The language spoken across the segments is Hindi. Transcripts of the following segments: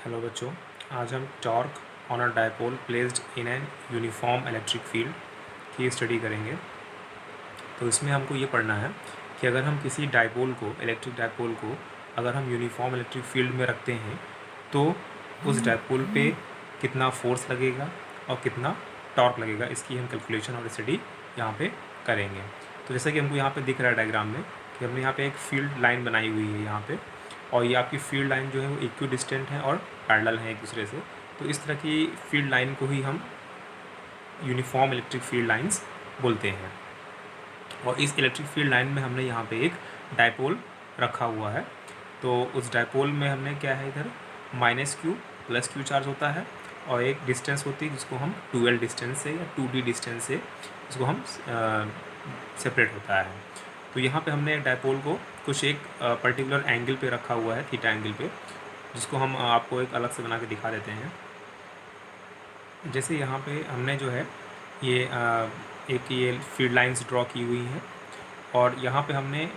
हेलो बच्चों, आज हम torque on a dipole placed in an uniform electric field की स्टडी करेंगे। तो इसमें हमको ये पढ़ना है कि अगर हम किसी डायपोल को, इलेक्ट्रिक डायपोल को अगर हम यूनिफॉर्म इलेक्ट्रिक फील्ड में रखते हैं तो उस डायपोल पे कितना फोर्स लगेगा और कितना टॉर्क लगेगा, इसकी हम कैलकुलेशन और स्टडी यहाँ पे करेंगे। तो जैसा कि हमको यहाँ पे दिख रहा है डायग्राम में कि हमने यहाँ पे एक फील्ड लाइन बनाई हुई है यहाँ पे, और ये आपकी फील्ड लाइन जो है वो इक्वी डिस्टेंट है और पैरेलल है एक दूसरे से। तो इस तरह की फील्ड लाइन को ही हम यूनिफॉर्म इलेक्ट्रिक फील्ड लाइंस बोलते हैं। और इस इलेक्ट्रिक फील्ड लाइन में हमने यहाँ पे एक डायपोल रखा हुआ है। तो उस डायपोल में हमने क्या है, इधर -q +q चार्ज होता है और एक डिस्टेंस होती है जिसको हम 2l डिस्टेंस से या 2d डिस्टेंस से इसको हम सेपरेट होता है। तो यहाँ पे हमने डायपोल को कुछ एक पर्टिकुलर एंगल पे रखा हुआ है, थीटा एंगल पे, जिसको हम आपको एक अलग से बना के दिखा देते हैं। जैसे यहाँ पे हमने जो है ये एक ये फील्ड लाइंस ड्रॉ की हुई हैं और यहाँ पे हमने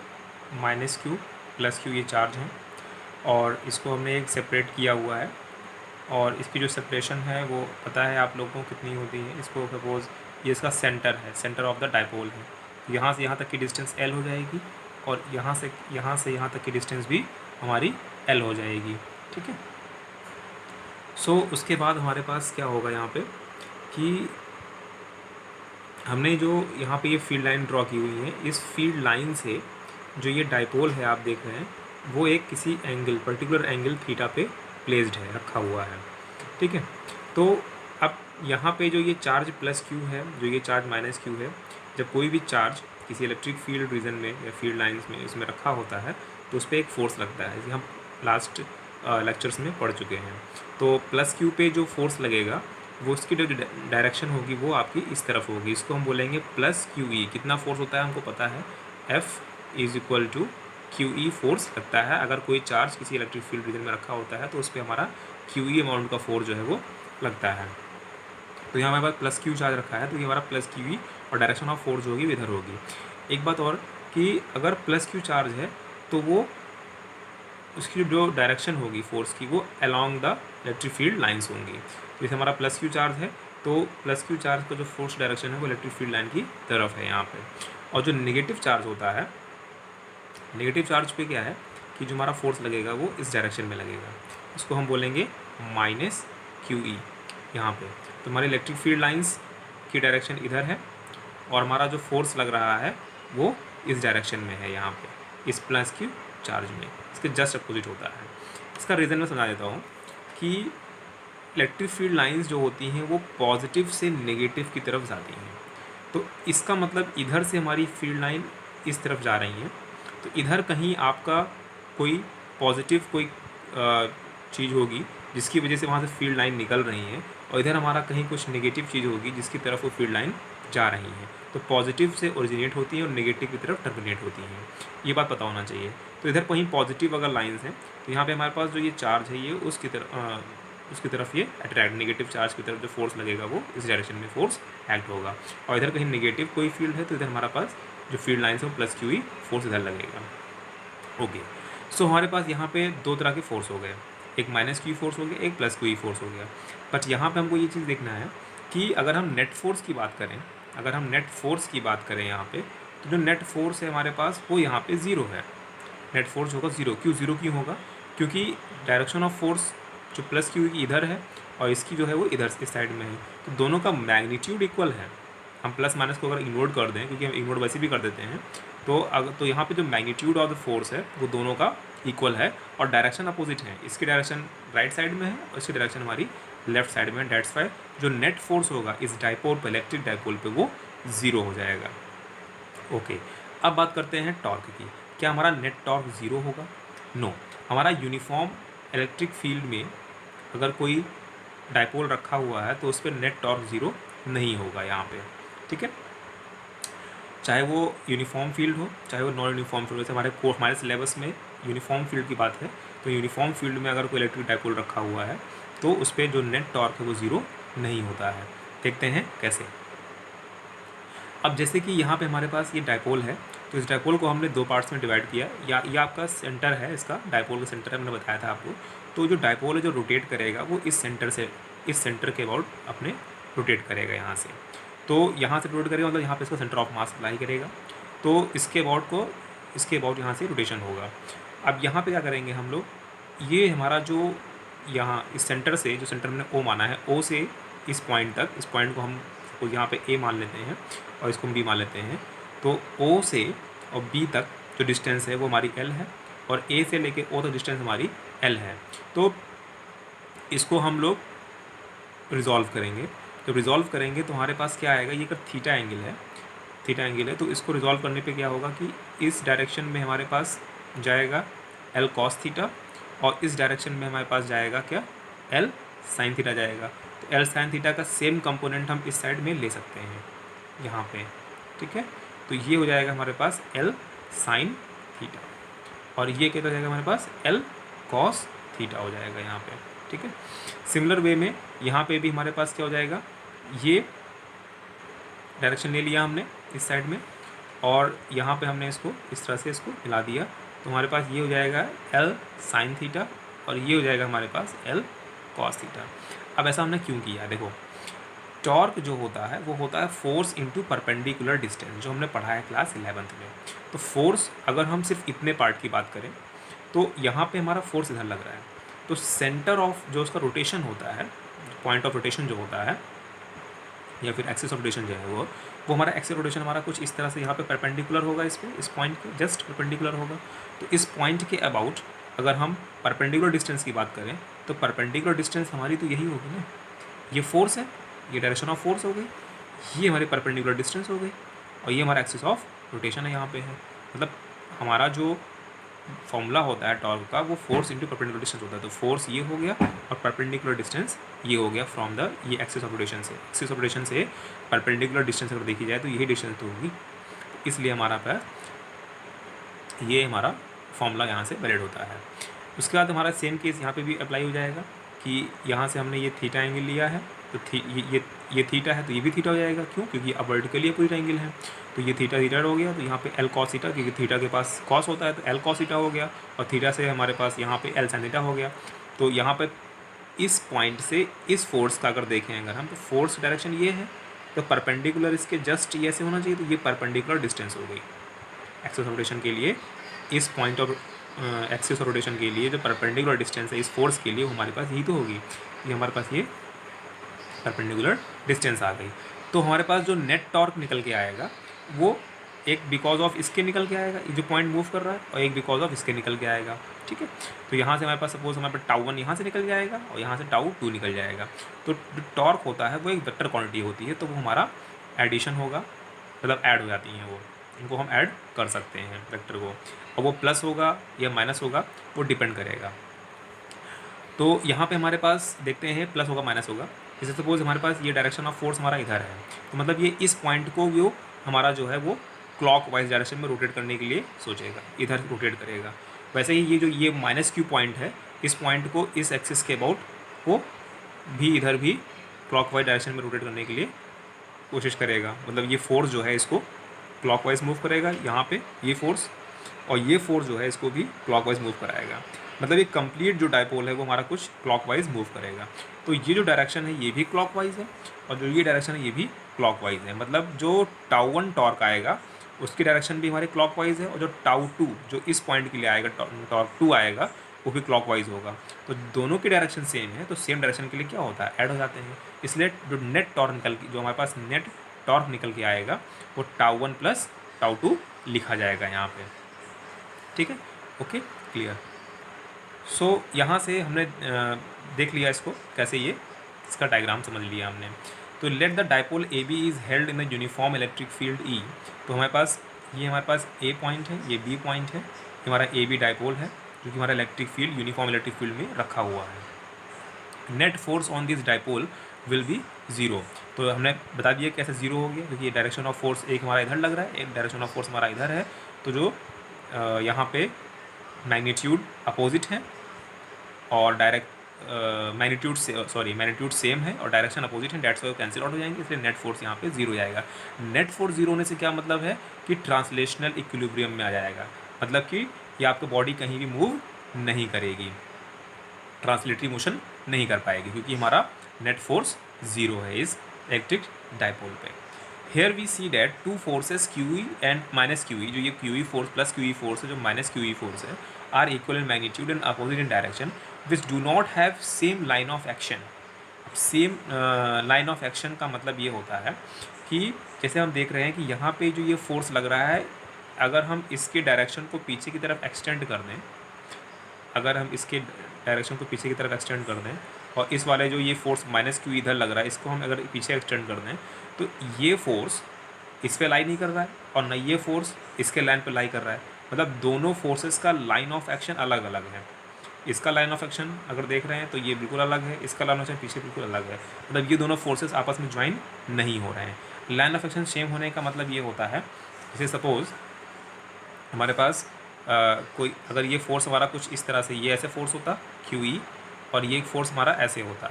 -q +q ये चार्ज हैं और इसको हमने एक सेपरेट किया हुआ है। और इसकी जो सेपरेशन है वो पता है आप लोगों को कितनी होती है। इसको सपोज़ ये इसका सेंटर है, सेंटर ऑफ द डायपोल है। यहाँ से यहाँ तक की डिस्टेंस l हो जाएगी और यहाँ से यहाँ तक की डिस्टेंस भी हमारी l हो जाएगी, ठीक है। सो उसके बाद हमारे पास क्या होगा यहाँ पे कि हमने जो यहाँ पे ये फील्ड लाइन ड्रॉ की हुई है, इस फील्ड लाइन से जो ये डायपोल है आप देख रहे हैं वो एक किसी एंगल, पर्टिकुलर एंगल थीटा पे प्लेस्ड है, रखा हुआ है, ठीक है। तो अब यहाँ पे जो ये चार्ज +q है, जो ये चार्ज -q है, जब कोई भी चार्ज किसी इलेक्ट्रिक फील्ड रीजन में या फील्ड लाइंस में इसमें रखा होता है तो उस पर एक फोर्स लगता है, जिसे हम लास्ट लेक्चर्स में पढ़ चुके हैं। तो +q पे जो फोर्स लगेगा वो उसकी जो डायरेक्शन होगी वो आपकी इस तरफ होगी। इसको हम बोलेंगे +QE। कितना फोर्स होता है हमको पता है, F = QE फोर्स लगता है। अगर कोई चार्ज किसी इलेक्ट्रिक फील्ड रीजन में रखा होता है तो उस पर हमारा QE अमाउंट का फोर्स जो है वो लगता है। तो यहाँ हमारे पास +q चार्ज रखा है तो ये हमारा +QE और डायरेक्शन ऑफ फोर्स होगी इधर होगी। एक बात और कि अगर +q चार्ज है तो वो उसकी जो डायरेक्शन होगी फोर्स की वो along the electric field lines होंगी। तो जैसे हमारा +q चार्ज है तो +q चार्ज का जो फोर्स डायरेक्शन है वो इलेक्ट्रिक फील्ड लाइन की तरफ है यहाँ पे। और जो नेगेटिव चार्ज होता है, नेगेटिव चार्ज पे क्या है कि जो हमारा फोर्स लगेगा वो इस डायरेक्शन में लगेगा, इसको हम बोलेंगे -QE यहाँ पे। तो हमारी इलेक्ट्रिक फील्ड लाइंस की डायरेक्शन इधर है और हमारा जो फोर्स लग रहा है वो इस डायरेक्शन में है, यहाँ पे इस +q चार्ज में, इसके जस्ट अपोजिट होता है। इसका रीज़न मैं समझा देता हूँ कि इलेक्ट्रिक फील्ड लाइंस जो होती हैं वो पॉजिटिव से नेगेटिव की तरफ जाती हैं। तो इसका मतलब इधर से हमारी फील्ड लाइन इस तरफ जा रही है तो इधर कहीं आपका कोई पॉजिटिव कोई चीज़ होगी जिसकी वजह से वहाँ से फील्ड लाइन निकल रही है, और इधर हमारा कहीं कुछ नेगेटिव चीज़ होगी जिसकी तरफ वो फील्ड लाइन जा रही है। तो पॉजिटिव से ओरिजिनेट होती हैं और नेगेटिव की तरफ टर्मिनेट होती हैं, ये बात पता होना चाहिए। तो इधर कहीं पॉजिटिव अगर लाइंस हैं तो यहाँ पे हमारे पास जो ये चार्ज है ये उसकी तरफ ये अट्रैक्ट, नेगेटिव चार्ज की तरफ जो फोर्स लगेगा वो इस डायरेक्शन में फोर्स एक्ट होगा। और इधर कहीं नेगेटिव कोई फील्ड है तो इधर हमारे पास जो फील्ड लाइन्स है वो +QE फोर्स इधर लगेगा। ओके, सो हमारे पास यहाँ पे दो तरह के फोर्स हो गए, एक -QE फोर्स हो गया, एक +QE फोर्स हो गया। बट यहाँ पे हमको ये चीज़ देखना है कि अगर हम नेट फोर्स की बात करें, अगर हम नेट फोर्स की बात करें यहाँ पे, तो जो नेट फोर्स है हमारे पास वो यहाँ पे 0 है। नेट फोर्स होगा 0। क्यों 0 क्यों होगा? क्योंकि डायरेक्शन ऑफ फोर्स जो +QE की इधर है और इसकी जो है वो इधर इस साइड में है, तो दोनों का मैग्नीट्यूड इक्वल है। हम प्लस माइनस को अगर इग्नोर कर दें, क्योंकि हम इग्नोर वैसे भी कर देते हैं, तो यहाँ पे जो मैग्नीट्यूड ऑफ द फोर्स है वो दोनों का इक्वल है और डायरेक्शन अपोजिट है। इसकी डायरेक्शन राइट साइड में है और इसकी डायरेक्शन हमारी लेफ्ट साइड में है। डेट्स वाई जो नेट फोर्स होगा इस डायपोल पर, इलेक्ट्रिक डायपोल पे, वो 0 हो जाएगा। ओके, अब बात करते हैं टॉर्क की। क्या हमारा नेट टॉर्क 0 होगा? नो। हमारा यूनिफॉर्म इलेक्ट्रिक फील्ड में अगर कोई डायपोल रखा हुआ है तो उस पर नेट टॉर्क 0 नहीं होगा यहाँ पे, ठीक है। चाहे वो यूनिफॉर्म फील्ड हो चाहे वो नॉन यूनिफॉर्म फील्ड हो। जैसे हमारे सिलेबस में यूनिफॉर्म फील्ड की बात है तो यूनिफॉर्म फील्ड में अगर कोई इलेक्ट्रिक डायपोल रखा हुआ है तो उस पर जो नेट टॉर्क है वो 0 नहीं होता है। देखते हैं कैसे। अब जैसे कि यहाँ पे हमारे पास ये डायपोल है तो इस डायपोल को हमने 2 पार्ट्स में डिवाइड किया। या ये आपका सेंटर है, इसका डायपोल का सेंटर है, मैंने बताया था आपको। तो जो डायपोल है जो रोटेट करेगा वो इस सेंटर के अबाउट अपने रोटेट करेगा यहाँ से। तो यहाँ से रोटेट करेगा मतलब यहाँ पे इसका सेंटर ऑफ मास अप्लाई करेगा, तो इसके अबाउट यहाँ से रोटेशन होगा। अब यहाँ पे क्या करेंगे हम लोग, ये हमारा जो यहाँ इस सेंटर से, जो सेंटर हमने ओ माना है, ओ से इस पॉइंट तक, इस पॉइंट को हम यहाँ पे ए मान लेते हैं और इसको हम बी मान लेते हैं। तो ओ से और बी तक जो डिस्टेंस है वो हमारी एल है, और ए से लेके ओ तक डिस्टेंस हमारी एल है। तो इसको हम लोग रिजॉल्व करेंगे। तो रिजॉल्व करेंगे तो हमारे पास क्या आएगा, ये अगर थीटा एंगल है तो इसको रिजॉल्व करने पे क्या होगा कि इस डायरेक्शन में हमारे पास जाएगा एल कॉस थीटा, और इस डायरेक्शन में हमारे पास जाएगा क्या, एल साइन थीटा जाएगा। तो एल साइन थीटा का सेम कंपोनेंट हम इस साइड में ले सकते हैं यहाँ पे, ठीक है। तो ये हो जाएगा हमारे पास एल साइन थीटा, और ये क्या हो जाएगा हमारे पास एल कॉस थीटा हो जाएगा यहाँ पे, ठीक है। सिमिलर वे में यहाँ पे भी हमारे पास क्या हो जाएगा, ये डायरेक्शन ले लिया हमने इस साइड में, और यहाँ पे हमने इसको इस तरह से इसको मिला दिया, तो हमारे पास ये हो जाएगा एल साइन थीटा, और ये हो जाएगा हमारे पास एल कॉस थीटा। अब ऐसा हमने क्यों किया, देखो टॉर्क जो होता है वो होता है फोर्स इनटू परपेंडिकुलर डिस्टेंस, जो हमने पढ़ा है क्लास 11th में। तो फोर्स, अगर हम सिर्फ इतने पार्ट की बात करें तो यहाँ पे हमारा फोर्स इधर लग रहा है, तो सेंटर ऑफ जो उसका रोटेशन होता है, पॉइंट ऑफ रोटेशन जो होता है, या फिर एक्सिस ऑफ रोटेशन जो है वो हमारा एक्सिस रोटेशन हमारा कुछ इस तरह से यहाँ पे परपेंडिकुलर होगा, इस पे, इस पॉइंट के जस्ट परपेंडिकुलर होगा। तो इस पॉइंट के अबाउट अगर हम परपेंडिकुलर डिस्टेंस की बात करें तो परपेंडिकुलर डिस्टेंस हमारी तो यही होगी ना, ये फोर्स है, ये डायरेक्शन ऑफ फोर्स हो गई, ये हमारी परपेंडिकुलर डिस्टेंस हो गई, और ये हमारा एक्सिस ऑफ रोटेशन है यहाँ पे है। मतलब हमारा जो फॉर्मूला होता है टॉर्क का वो फोर्स इंटू परपेंडिकुलर डिस्टेंस होता है। तो फोर्स ये हो गया और परपेंडिकुलर डिस्टेंस ये हो गया फ्रॉम द ये एक्सिस ऑफ रोटेशन से। एक्सिस ऑफ रोटेशन से परपेंडिकुलर डिस्टेंस अगर देखी जाए तो यही डिस्टेंस तो होगी, इसलिए हमारा पर ये हमारा फॉर्मूला यहाँ से वैलिड होता है। उसके बाद हमारा सेम केस यहाँ पे भी अप्लाई हो जाएगा कि यहाँ से हमने ये थीटा एंगल लिया है, तो ये थीटा है तो ये भी थीटा हो जाएगा, क्यों, क्योंकि अब वर्टिकली पूरी एंगल है, तो ये थीटा हो गया। तो यहाँ पे एल कॉस थीटा, क्योंकि थीटा के पास कॉस होता है तो एल कॉस थीटा हो गया, और थीटा से हमारे पास यहाँ पे एल साइन थीटा हो गया। तो यहाँ पे इस पॉइंट से इस फोर्स का अगर देखें अगर हम, तो फोर्स डायरेक्शन ये है, तो परपेंडिकुलर इसके जस्ट ये ऐसे होना चाहिए, तो ये परपेंडिकुलर डिस्टेंस हो गई एक्सिस ऑफ रोटेशन के लिए। इस point of axis of rotation के लिए जो परपेंडिकुलर डिस्टेंस है इस फोर्स के लिए, वो हमारे पास यही तो होगी, ये हमारे पास ये परपेंडिकुलर डिस्टेंस आ गई। तो हमारे पास जो नेट टॉर्क निकल के आएगा वो एक बिकॉज ऑफ इसके निकल के आएगा, जो पॉइंट मूव कर रहा है, और एक बिकॉज ऑफ इसके निकल के आएगा, ठीक है। तो यहाँ से हमारे पास सपोज हमारे पास टाउ 1 यहाँ से निकल जाएगा और यहाँ से टाउ 2 निकल जाएगा। तो जो टॉर्क होता है वो एक वेक्टर क्वांटिटी होती है, तो वो हमारा एडिशन होगा, मतलब ऐड हो जाती हैं वो, इनको हम ऐड कर सकते हैं वेक्टर को, और वो प्लस होगा या माइनस होगा वो डिपेंड करेगा। तो यहाँ पे हमारे पास देखते हैं प्लस होगा माइनस होगा। जैसे सपोज हमारे पास ये डायरेक्शन ऑफ फोर्स हमारा इधर है, तो मतलब ये इस पॉइंट को वो हमारा जो है वो क्लॉक वाइज डायरेक्शन में रोटेट करने के लिए सोचेगा, इधर रोटेट करेगा। वैसे ही ये जो ये माइनस क्यू पॉइंट है, इस पॉइंट को इस एक्सिस के अबाउट को भी इधर भी क्लॉक वाइज डायरेक्शन में रोटेट करने के लिए कोशिश करेगा। मतलब ये फोर्स जो है इसको क्लॉक वाइज मूव करेगा यहाँ पे ये फोर्स, और ये फोर्स जो है इसको भी क्लॉक वाइज मूव कराएगा। मतलब ये कंप्लीट जो डायपोल है वो हमारा कुछ क्लॉक वाइज मूव करेगा। तो ये जो डायरेक्शन है ये भी क्लॉक वाइज है, और जो ये डायरेक्शन है ये भी क्लॉक वाइज है। मतलब जो टाउ 1 टॉर्क आएगा उसकी डायरेक्शन भी हमारी क्लॉक वाइज है, और जो टाउ 2 जो इस पॉइंट के लिए आएगा टॉर्क 2 आएगा वो भी क्लॉक वाइज होगा। तो दोनों की डायरेक्शन सेम है, तो सेम डायरेक्शन के लिए क्या होता है, ऐड हो जाते हैं। इसलिए जो नेट टॉर्क निकल के, जो हमारे पास नेट टॉर्क निकल के आएगा वो टाउ 1 प्लस टाउ 2 लिखा जाएगा यहाँ पे, ठीक है। Okay, clear. सो यहाँ से हमने देख लिया इसको कैसे, ये इसका डायग्राम समझ लिया हमने। तो let the dipole A B is held in the uniform electric field E. तो हमारे पास ए पॉइंट है, ये बी पॉइंट है, ये हमारा ए बी डायपोल है, जो कि हमारा electric field uniform electric field में रखा हुआ है। Net force on this dipole will be 0। तो हमने बता दिया कैसे 0 हो गया, क्योंकि ये डायरेक्शन ऑफ फोर्स एक हमारा इधर लग रहा है, एक डायरेक्शन ऑफ फोर्स हमारा इधर है। तो जो यहाँ पे मैग्नीट्यूड अपोजिट है और मैग्नीट्यूड सेम है और डायरेक्शन अपोजिट है, डेट्स वाई कैंसिल आउट हो जाएंगे, इसलिए नेट फोर्स यहाँ पे जीरो जाएगा। नेट फोर्स जीरो होने से क्या मतलब है कि ट्रांसलेशनल इक्विलिब्रियम में आ जाएगा, मतलब कि ये आपकी बॉडी कहीं भी मूव नहीं करेगी, ट्रांसलेटरी मोशन नहीं कर पाएगी, क्योंकि हमारा नेट फोर्स जीरो है इस इलेक्ट्रिक डायपोल पे। Here we see that two forces q E and minus q E, जो ये q E force plus Q E force है, जो माइनस क्यू ई फोर्स है, are equal in magnitude and opposite in direction which do not have same line of action. Same line of action का मतलब ये होता है कि जैसे हम देख रहे हैं कि यहाँ पे जो ये फोर्स लग रहा है, अगर हम इसके डायरेक्शन को पीछे की तरफ एक्सटेंड कर दें, अगर हम इसके डायरेक्शन को पीछे की तरफ एक्सटेंड कर दें और इस वाले जो ये फोर्स माइनस क्यू इधर लग रहा है, इसको हम अगर पीछे एक्सटेंड कर दें, तो ये फोर्स इस पे लाई नहीं कर रहा है और न ये फोर्स इसके लाइन पे लाई कर रहा है, मतलब दोनों फोर्सेस का लाइन ऑफ एक्शन अलग अलग है। इसका लाइन ऑफ एक्शन अगर देख रहे हैं तो ये बिल्कुल अलग है, इसका लाइन ऑफ एक्शन पीछे बिल्कुल अलग है, मतलब ये दोनों फोर्सेस आपस में ज्वाइन नहीं हो रहे हैं। लाइन ऑफ एक्शन सेम होने का मतलब ये होता है, जैसे सपोज़ हमारे पास कोई अगर ये फोर्स हमारा कुछ इस तरह से, ये ऐसे फोर्स होता क्यू ई और ये फोर्स हमारा ऐसे होता,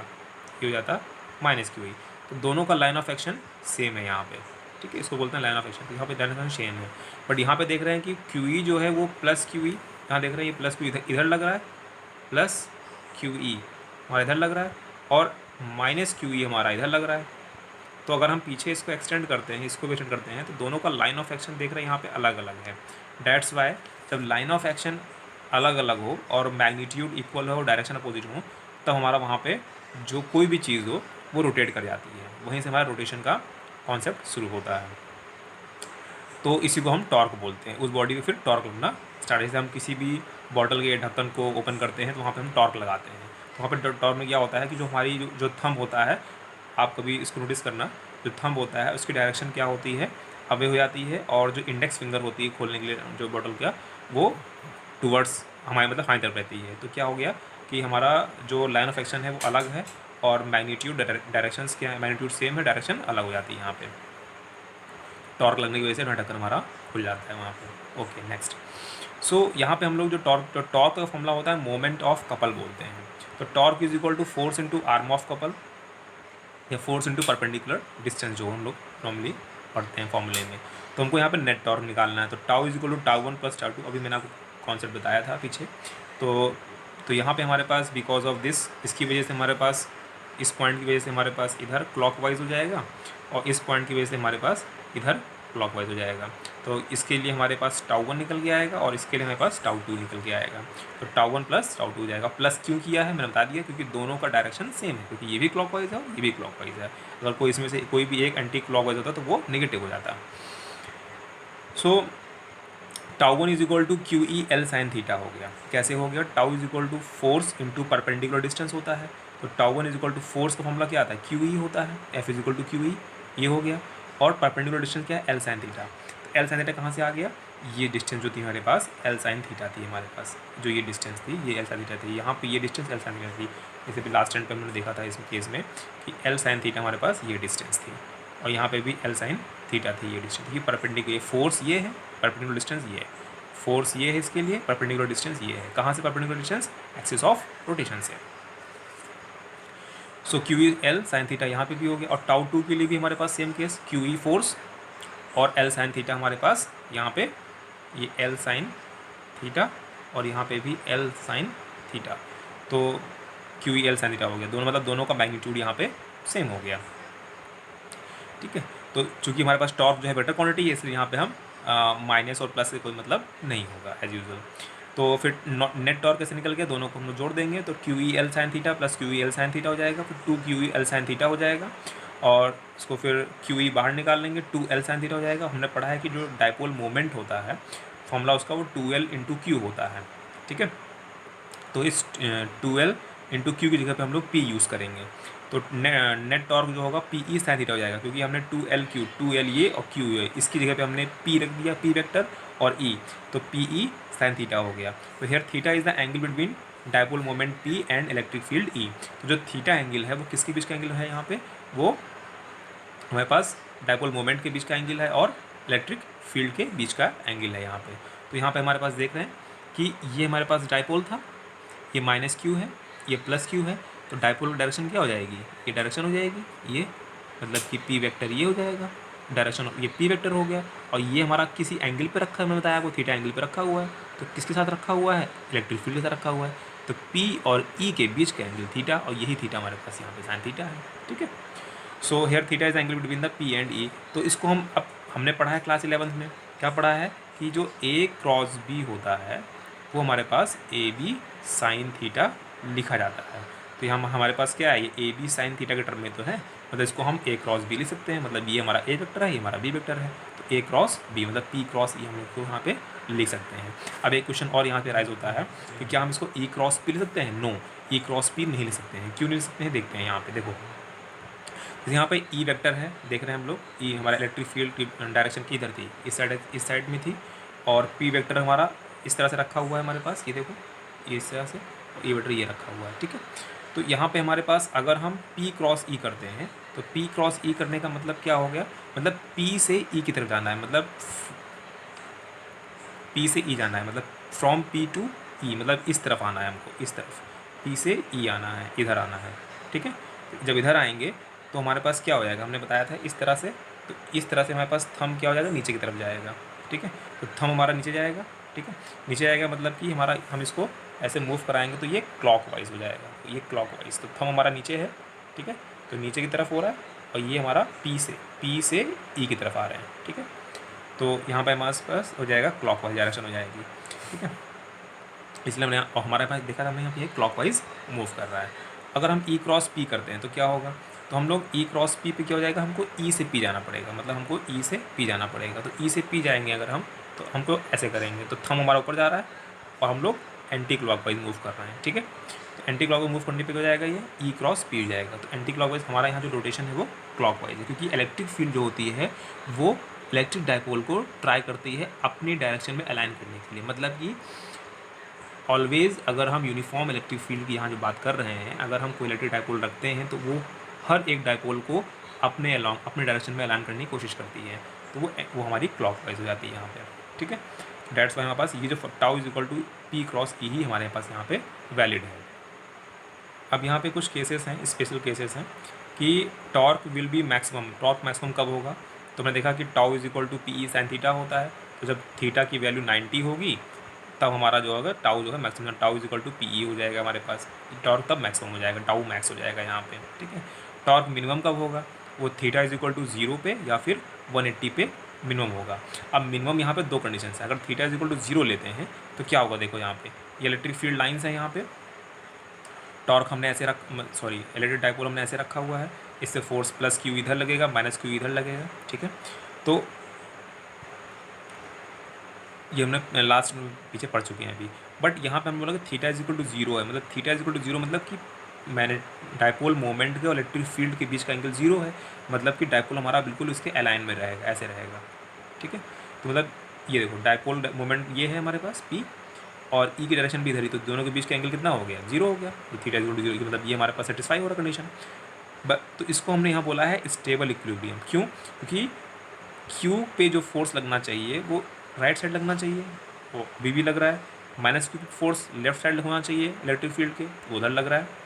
ये हो जाता माइनस क्यू ई, तो दोनों का लाइन ऑफ एक्शन सेम है यहाँ पे, ठीक है, इसको बोलते हैं लाइन ऑफ एक्शन। तो यहाँ पे लाइन ऑफ एक्शन सेम है, बट यहाँ पे देख रहे हैं कि क्यू ई जो है वो प्लस क्यू ई, यहाँ देख रहे हैं ये प्लस क्यू इधर लग रहा है, प्लस क्यू ई हमारा इधर लग रहा है और माइनस क्यू ई हमारा इधर लग रहा है। तो अगर हम पीछे इसको एक्सटेंड करते हैं, इसको भी एक्सटेंड करते हैं, तो दोनों का लाइन ऑफ एक्शन देख रहे हैं यहाँ पे अलग अलग है। डैट्स वाई जब लाइन ऑफ एक्शन अलग अलग हो और मैग्नीट्यूड इक्वल हो, डायरेक्शन अपोजिट हो, तब हमारा वहाँ पे जो कोई भी चीज़ हो वो रोटेट कर जाती है, वहीं से हमारा रोटेशन का कॉन्सेप्ट शुरू होता है। तो इसी को हम टॉर्क बोलते हैं। उस बॉडी को फिर टॉर्क लगना स्टार्ट, जैसे हम किसी भी बॉटल के ढक्कन को ओपन करते हैं तो वहाँ पे हम टॉर्क लगाते हैं। तो वहाँ पे टॉर्क में क्या होता है कि जो हमारी जो थंब होता है, आप कभी इसको नोटिस करना, जो थंब होता है उसकी डायरेक्शन क्या होती है, अवे हो जाती है, और जो इंडेक्स फिंगर होती है खोलने के लिए जो बॉटल का, वो टूवर्ड्स हमारे मतलब फाइन तरफ रहती है। तो क्या हो गया कि हमारा जो लाइन ऑफ एक्शन है वो अलग है और मैग्नीट्यूड डायरेक्शंस क्या है, मैग्नीट्यूड सेम है, डायरेक्शन अलग हो जाती है। यहाँ पे टॉर्क लगने की वजह से ढक्कन हमारा खुल जाता है वहाँ पे। Okay next. सो यहाँ पे हम लोग जो टॉर्क का फॉर्मूला होता है मोमेंट ऑफ कपल बोलते हैं। तो torque is equal to force into arm of couple या फोर्स इंटू परपेंडिकुलर डिस्टेंस, जो हम लोग नॉर्मली पढ़ते हैं फॉर्मूले में। तो हमको यहाँ पे नेट टॉर्क निकालना है। तो tau is equal to tau one plus tau two, अभी मैंने आपको कॉन्सेप्ट बताया था पीछे। तो यहाँ पे हमारे पास बिकॉज ऑफ दिस, इसकी वजह से हमारे पास, इस पॉइंट की वजह से हमारे पास इधर क्लॉकवाइज हो जाएगा और इस पॉइंट की वजह से हमारे पास इधर क्लॉकवाइज हो जाएगा। तो इसके लिए हमारे पास टाउ वन निकल के आएगा और इसके लिए हमारे पास टाउ टू निकल के आएगा। तो tau one plus tau two हो जाएगा। प्लस क्यों किया है मैंने बता दिया, क्योंकि दोनों का डायरेक्शन सेम है, क्योंकि ये भी क्लॉकवाइज है और ये भी क्लॉकवाइज है। अगर कोई इसमें से कोई भी एक एंटी क्लॉकवाइज होता तो वो नेगेटिव हो जाता। So tau one is equal to Q E L sine theta हो गया। कैसे हो गया? Tau is equal to force into perpendicular distance होता है। तो tau one is equal to force का फॉर्मूला क्या आता है? क्यू ई होता है, F is equal to Q E, ये हो गया। और परपेंडिकुलर डिस्टेंस क्या है? L sine theta. तो एल साइन थीटा कहाँ से आ गया? ये डिस्टेंस जो थी हमारे पास एल साइन थीटा थी, हमारे पास जो ये डिस्टेंस थी ये एल साइन थीटा थी। यहाँ पे ये डिस्टेंस एल साइन थीटा थी। जैसे भी लास्ट टाइम पे हमने देखा था इस केस में कि एल साइन थीटा हमारे पास ये डिस्टेंस थी और यहाँ पे भी एल साइन थीटा थी ये डिस्टेंस। ये परपेंडिकुलर फोर्स ये है, परपेंडिकुलर डिस्टेंस ये है, फोर्स ये है इसके लिए, परपेंडिकुलर डिस्टेंस ये है। कहाँ से perpendicular distance? Axis of rotation से। So q E L sine theta यहाँ पे भी हो गया। और टाउ टू के लिए भी हमारे पास same case, q E force और एल साइन थीटा हमारे पास यहाँ पे ये एल साइन थीटा और यहाँ पे भी एल साइन थीटा। तो Q E L sine theta हो गया, दोनों मतलब दोनों का मैग्नीट्यूड यहाँ पे सेम हो गया। ठीक है, तो चूँकि हमारे पास टॉर्क जो है बेटर क्वांटिटी है इसलिए यहाँ पे हम माइनस और प्लस से कोई मतलब नहीं होगा एज यूजुअल। तो फिर नेट टॉर्क कैसे निकल गया? दोनों को हम लोग जोड़ देंगे तो Q E L sine theta plus Q E L sine theta हो जाएगा, फिर two Q E L sine theta हो जाएगा और इसको फिर क्यू ई बाहर निकाल लेंगे, टू एल साइन थीटा हो जाएगा। हमने पढ़ा है कि जो डायपोल मोमेंट होता है फॉर्मूला उसका वो टू एल इंटू क्यू होता है। ठीक है, तो इस टू एल इंटू क्यू की जगह पे हम लोग पी यूज़ करेंगे। तो नेट टॉर्क जो होगा पी ई साइन थीटा हो जाएगा, क्योंकि हमने two L Q, two L ये और क्यू ये, इसकी जगह पे हमने पी रख दिया, पी वेक्टर और ई, तो पी ई साइन थीटा हो गया। तो here theta is the angle between dipole moment P and electric field E. तो जो थीटा एंगल है वो किसके बीच का एंगल है? यहाँ पे वो हमारे पास डायपोल मोमेंट के बीच का एंगल है और इलेक्ट्रिक फील्ड के बीच का एंगल है यहाँ पे। तो यहाँ पे हमारे पास देख रहे हैं कि ये हमारे पास डायपोल था, ये माइनस क्यू है ये प्लस क्यू है, तो डायपोल डायरेक्शन क्या हो जाएगी, ये डायरेक्शन हो जाएगी, ये मतलब कि पी वेक्टर ये हो जाएगा, डायरेक्शन ये पी वेक्टर हो गया। और ये हमारा किसी एंगल पे रखा है, मैंने बताया आपको थीटा एंगल पे रखा हुआ है, तो किसके साथ रखा हुआ है, इलेक्ट्रिक फील्ड के साथ रखा हुआ है। तो पी और ई के बीच का एंगल थीटा, और यही थीटा हमारे पास यहाँ पे साइन थीटा है। ठीक है, so here theta is angle between the p and E. तो इसको हम अब हमने पढ़ा है क्लास 11 में, क्या पढ़ा है कि जो ए क्रॉस बी होता है वो हमारे पास ए बी साइन थीटा लिखा जाता है। तो हम हमारे पास क्या है, ये ए बी साइन थीटा के टर्म में तो है, मतलब इसको हम ए क्रॉस बी लिख सकते हैं, मतलब ये हमारा ए वेक्टर है, ये हमारा बी वेक्टर है। तो ए क्रॉस बी मतलब पी क्रॉस ई हम लोग को यहाँ पे लिख सकते हैं। अब एक क्वेश्चन और यहाँ पे राइज होता है कि क्या हम इसको ई क्रॉस पी लिख सकते हैं, नो, ई क्रॉस पी नहीं लिख सकते हैं। क्यों नहीं लिख सकते हैं, देखते हैं यहाँ पे। देखो यहाँ पे ई वेक्टर है, देख रहे हैं हम लोग, ई हमारा इलेक्ट्रिक फील्ड की डायरेक्शन की इधर थी, इस साइड में थी, और पी वेक्टर हमारा इस तरह से रखा हुआ है हमारे पास, ये देखो ये इस तरह से, और ई वेक्टर ये रखा हुआ है। ठीक है, तो यहाँ पे हमारे पास अगर हम पी क्रॉस ई करते हैं, तो पी क्रॉस ई करने का मतलब क्या हो गया, मतलब पी से ई की तरफ जाना है, मतलब पी से ई जाना है, मतलब फ्रॉम पी टू ई, मतलब इस तरफ आना है हमको, इस तरफ पी से ई आना है, इधर आना है। ठीक है, जब इधर आएंगे तो हमारे पास क्या हो जाएगा, हमने बताया था इस तरह से, तो इस तरह से हमारे पास थंब क्या हो जाएगा, नीचे की तरफ जाएगा। ठीक है, तो थंब हमारा नीचे जाएगा। ठीक है, नीचे आएगा मतलब कि हमारा, हम इसको ऐसे मूव कराएंगे तो ये क्लॉकवाइज हो जाएगा, तो ये क्लॉकवाइज, तो थंब हमारा नीचे है। ठीक है, तो नीचे की तरफ हो रहा है, और ये हमारा पी से ई की तरफ आ रहे हैं। ठीक है, तो यहाँ पे हमारे पास हो जाएगा क्लॉकवाइज डायरेक्शन हो जाएगी। ठीक है, इसलिए हमने हमारे पास देखा था, हमने यहाँ पे क्लॉकवाइज मूव कर रहा है। अगर हम ई क्रॉस पी करते हैं तो क्या होगा, तो हम लोग ई क्रॉस पी पे क्या हो जाएगा, हमको ई से पी जाना पड़ेगा, मतलब हमको ई से पी जाना पड़ेगा। तो ई से पी जाएंगे अगर हम, तो हमको ऐसे करेंगे, तो थंब हमारा ऊपर जा रहा है और हम लोग एंटी क्लॉकवाइज मूव कर रहे हैं। ठीक है, तो एंटी क्लॉकवाइज मूव करने पे हो जाएगा ये ई क्रॉस पी हो जाएगा। तो एंटी क्लॉकवाइज हमारा यहाँ जो रोटेशन है वो क्लॉकवाइज है, क्योंकि इलेक्ट्रिक फील्ड जो होती है वो इलेक्ट्रिक डायपोल को ट्राई करती है अपनी डायरेक्शन में अलाइन करने के लिए। मतलब कि ऑलवेज़ अगर हम यूनिफॉर्म इलेक्ट्रिक फील्ड की यहाँ जो बात कर रहे हैं, अगर हम कोई इलेक्ट्रिक डायपोल रखते हैं तो वो हर एक डायपोल को अपने डायरेक्शन में अलाइन करने की कोशिश करती है, तो वो हमारी क्लॉकवाइज हो जाती है यहाँ पे। ठीक है, डेट्स वाई हमारे पास ये जो tau is equal to P cross E ही हमारे पास यहाँ पे वैलिड है। अब यहाँ पे कुछ केसेस हैं, स्पेशल केसेस हैं कि torque will be maximum, torque maximum कब होगा, तो हमने देखा कि tau is equal to P E sine theta होता है। तो जब थीटा की वैल्यू 90 होगी तब हमारा जो होगा टाउ जो है maximum, tau is equal to P E हो जाएगा हमारे पास, टॉर्क तब मैक्सिमम हो जाएगा, टाउ मैक्स हो जाएगा यहाँ पे। ठीक है, टॉर्क मिनिमम कब होगा, वो थीटा इज इक्वल टू 0 पे या फिर 180 पे मिनिमम होगा। अब मिनिमम यहाँ पे दो कंडीशन है, अगर थीटा इज इक्वल टू 0 लेते हैं तो क्या होगा, देखो यहाँ पे ये इलेक्ट्रिक फील्ड लाइन्स है, यहाँ पे टॉर्क हमने ऐसे इलेक्ट्रिक डायपोल हमने ऐसे रखा हुआ है, इससे फोर्स प्लस क्यू इधर लगेगा, माइनस क्यू इधर लगेगा। ठीक है, तो ये हमने लास्ट में पीछे पढ़ चुके हैं अभी। बट यहाँ पे हम बोला कि थीटा इज इक्वल टू 0 है, मतलब थीटा इज इक्वल टू 0 मतलब कि मैंने डायपोल मोमेंट के और इलेक्ट्रिक फील्ड के बीच का एंगल 0 है, मतलब कि डायपोल हमारा बिल्कुल इसके अलाइन में रहेगा, ऐसे रहेगा। ठीक है, तो मतलब ये देखो डायपोल मोमेंट ये है हमारे पास P, और ई की डायरेक्शन भी इधर ही, तो दोनों के बीच का एंगल कितना हो गया, 0 हो गया। तो थीटा इज इक्वल टू 0 मतलब ये हमारे पास सेटिस्फाई हो रहा कंडीशन। तो इसको हमने यहाँ बोला है स्टेबल इक्विलिब्रियम। क्यों, क्योंकि क्यू पे जो फोर्स लगना चाहिए वो राइट साइड लगना चाहिए, वो भी लग रहा है, minus Q force left side होना चाहिए इलेक्ट्रिक फील्ड के, वो उधर लग रहा है।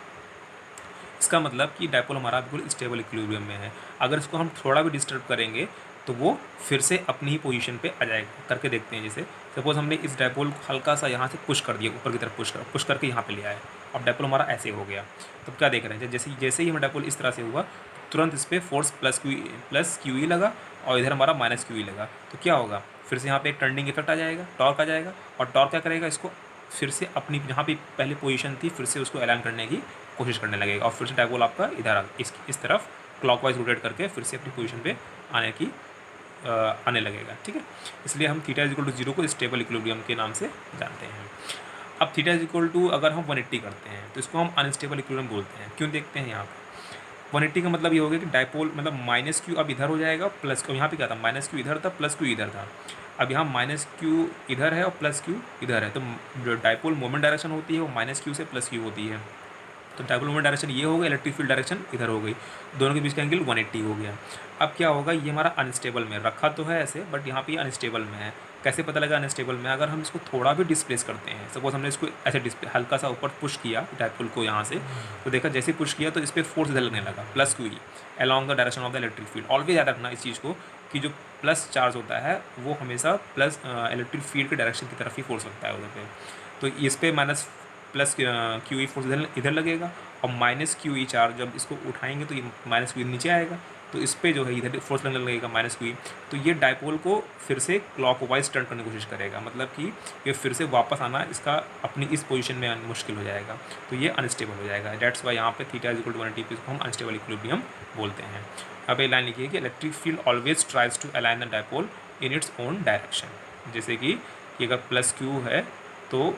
इसका मतलब कि डायपोल हमारा बिल्कुल स्टेबल इक्विलिब्रियम में है। अगर इसको हम थोड़ा भी डिस्टर्ब करेंगे तो वो फिर से अपनी ही पोजीशन पे आ जाएगा। करके देखते हैं, जैसे सपोज हमने इस डायपोल को हल्का सा यहाँ से पुश कर दिया, ऊपर की तरफ पुश करके यहाँ पे ले आए, अब डायपोल हमारा ऐसे हो गया। तो क्या देख रहे हैं, जैसे ही हमें डायपोल इस तरह से हुआ तुरंत इस पर फोर्स प्लस क्यू ई लगा, और इधर हमारा माइनस क्यू ई लगा, तो क्या होगा, फिर से यहाँ पे एक टर्निंग इफेक्ट आ जाएगा, टॉर्क आ जाएगा, और टॉर्क क्या करेगा, इसको फिर से अपनी जहाँ पे पहले पोजीशन थी फिर से उसको अलाइन करने की कोशिश करने लगेगा, और फिर से डायपोल आपका इधर इस तरफ क्लॉकवाइज रोटेट करके फिर से अपनी पोजीशन पे आने लगेगा। ठीक है, इसलिए हम थीटा इज इक्वल टू 0 को स्टेबल इक्विलिब्रियम के नाम से जानते हैं। अब थीटा इज इक्वल टू अगर हम 180 करते हैं तो इसको हम अनस्टेबल इक्विलिब्रियम बोलते हैं। क्यों, देखते हैं यहाँ पर 180 का मतलब ये हो गया कि डायपोल मतलब माइनस क्यू अब इधर हो जाएगा, प्लस क्यू यहाँ पे क्या था, माइनस क्यू इधर था, प्लस क्यू इधर था, अब यहाँ माइनस क्यू इधर है और प्लस क्यू इधर है, तो जो डायपोल मोमेंट डायरेक्शन होती है वो माइनस क्यू से प्लस क्यू होती है। तो डायपोल मोमेंट डायरेक्शन ये हो गया, इलेक्ट्रिक फील्ड डायरेक्शन इधर हो गई, दोनों के बीच का एंगल 180 हो गया। अब क्या होगा, ये हमारा अनस्टेबल में रखा तो है ऐसे, बट यहाँ पे अनस्टेबल में है, कैसे पता लगा अनस्टेबल में? अगर हम इसको थोड़ा भी डिस्प्लेस करते हैं, सपोज हमने इसको ऐसे डिस्प्ले हल्का सा ऊपर पुश किया डायपोल को यहाँ से, तो देखा जैसे पुश किया तो इस पर फोर्स इधर लगने लगा, plus Q E along the direction of the electric field. Always याद रखना इस चीज़ को कि जो प्लस चार्ज होता है वो हमेशा प्लस इलेक्ट्रिक फील्ड के डायरेक्शन की तरफ ही फोर्स लगता है उधर पे। तो इस पर minus plus Q E force इधर लगेगा, और माइनस क्यू ई चार्ज जब इसको उठाएंगे तो ये माइनस क्यू नीचे आएगा, तो इस पर जो है इधर फोर्स लगने लगेगा माइनस क्यू ई। तो ये डायपोल को फिर से क्लॉकवाइज टर्न करने की कोशिश करेगा, मतलब कि ये फिर से वापस आना इसका अपनी इस पोजीशन में मुश्किल हो जाएगा, तो ये अनस्टेबल हो जाएगा। डेट्स वाई यहाँ पे थीटा इज इक्वल टू 180 को हम अनस्टेबल इक्विलिब्रियम बोलते हैं। यहाँ पे लाइन लिखिए कि electric field always tries to align the dipole in its own direction. जैसे कि अगर प्लस क्यू है तो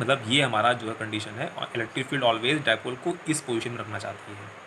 मतलब ये हमारा जो है कंडीशन है, और इलेक्ट्रिक फील्ड ऑलवेज डायपोल को इस पोजीशन में रखना चाहती है।